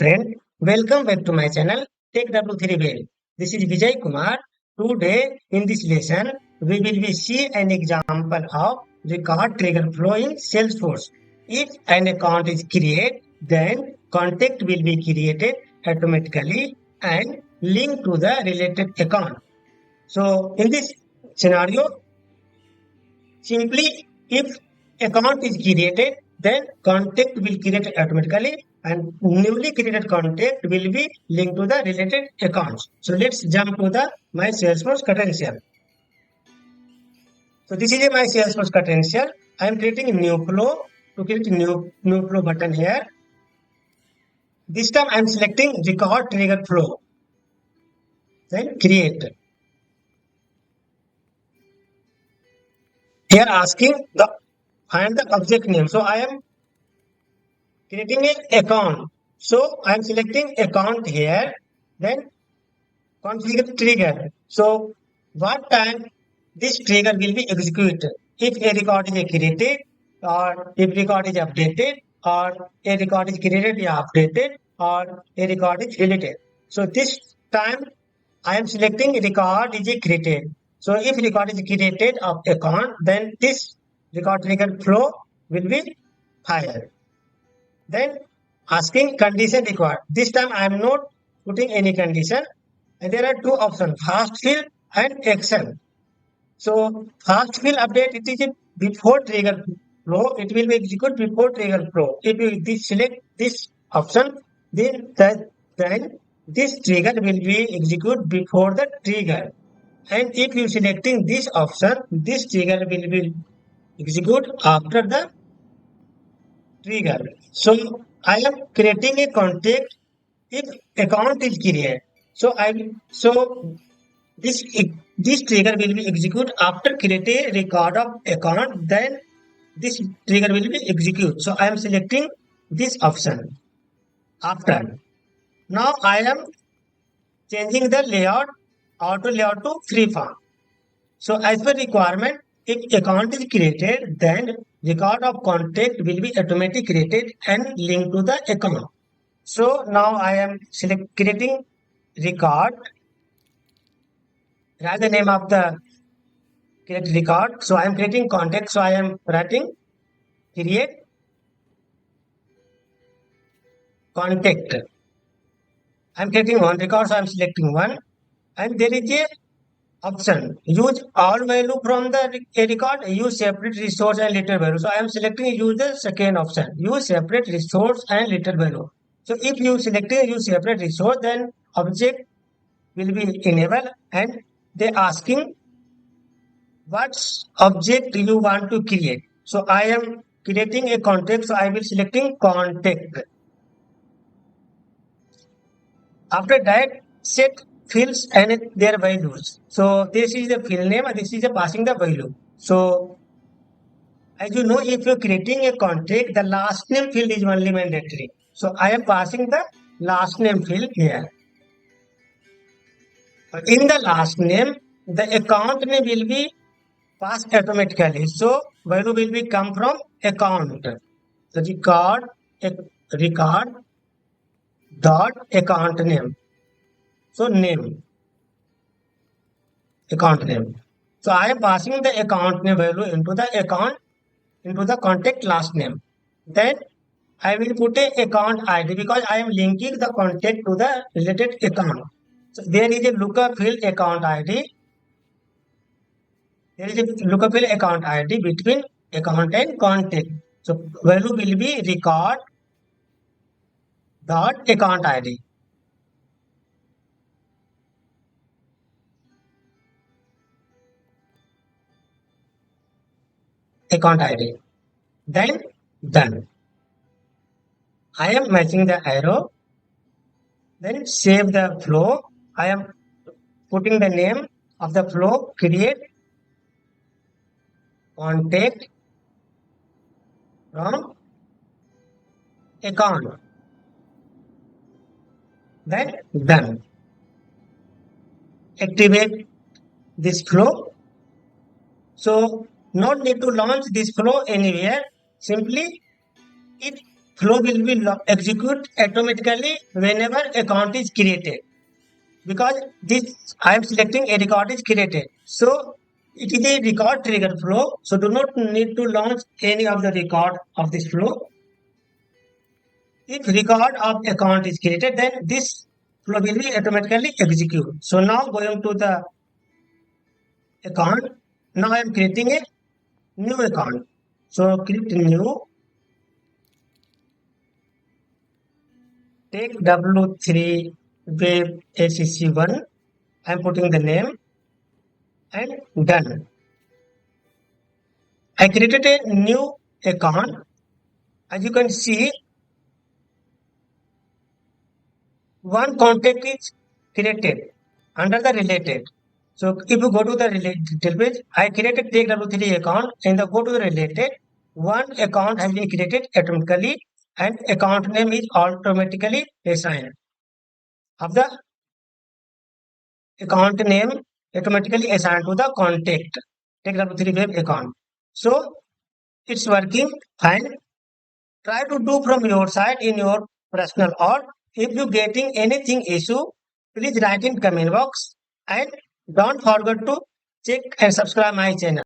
friend, welcome back to my channel TechW3 Well. This is Vijay Kumar. Today in this lesson, we will be see an example of record trigger flow in Salesforce. If an account is created, then contact will be created automatically and linked to the related account. So in this scenario, simply if account is created, then contact will create automatically and newly created contact will be linked to the related accounts. So let's jump to the my Salesforce credential. So this is my Salesforce credential. I am creating a new flow. To create a new flow button here. This time I am selecting record trigger flow. Then create. Here asking the find the object name. So I am creating an account. So I am selecting account here. Then configure trigger. So what time this trigger will be executed? If a record is created or if record is updated or a record is created or updated or a record is deleted. So this time I am selecting record is created. So if record is created of account, then this record trigger flow will be higher. Then asking condition required. This time I am not putting any condition. And there are two options, fast fill and action. So fast fill update, it is a before trigger flow, it will be executed before trigger flow. If you select this option, then this trigger will be executed before the trigger. And if you selecting this option, this trigger will be executed after the trigger. So I am creating a contact if account is created. So this trigger will be executed after create a record of account. Then this trigger will be executed. So I am selecting this option after. Now I am changing the layout auto layout to free form. So as per requirement, if account is created, then record of contact will be automatically created and linked to the account. So now I am creating record. Write the name of the create record. So I am creating contact. So I am writing create contact. I am creating one record. So I am selecting one, and there is a option use all value from the a record, use separate resource and literal value. So I am selecting use the second option, use separate resource and literal value. So if you selecting use separate resource, then object will be enabled and they asking what object you want to create. So I am creating a contact, so I will selecting contact. After that, set fields and their values. So this is the field name and this is the passing the value. So as you know, if you're creating a contact, the last name field is only mandatory. So I am passing the last name field here. In the last name, the account name will be passed automatically. So value will be come from account. The record dot account name. So name, account name. So I am passing the account name value into the account, into the contact last name. Then I will put a account ID because I am linking the contact to the related account. So there is a lookup field account ID. There is a lookup field account ID between account and contact. So value will be record dot account ID. Account ID. Then done. I am matching the arrow. Then save the flow. I am putting the name of the flow, create contact from account. Then done. Activate this flow. So not need to launch this flow anywhere. Simply if flow will be execute automatically whenever account is created, because this I am selecting a record is created. So it is a record trigger flow. So do not need to launch any of the record of this flow. If record of account is created, then this flow will be automatically execute. So now going to the account. Now I am creating a new account. So create new, take W3 Web ACC1. I am putting the name and done. I created a new account. As you can see, one contact is created under the related. So if you go to the related page, I created take W3 account and the go to the related. One account has been created automatically and account name is automatically assigned. Of the account name automatically assigned to the contact take W3 web account. So it's working fine. Try to do from your side in your personal, or if you getting anything issue, please write in comment box and don't forget to check and subscribe my channel.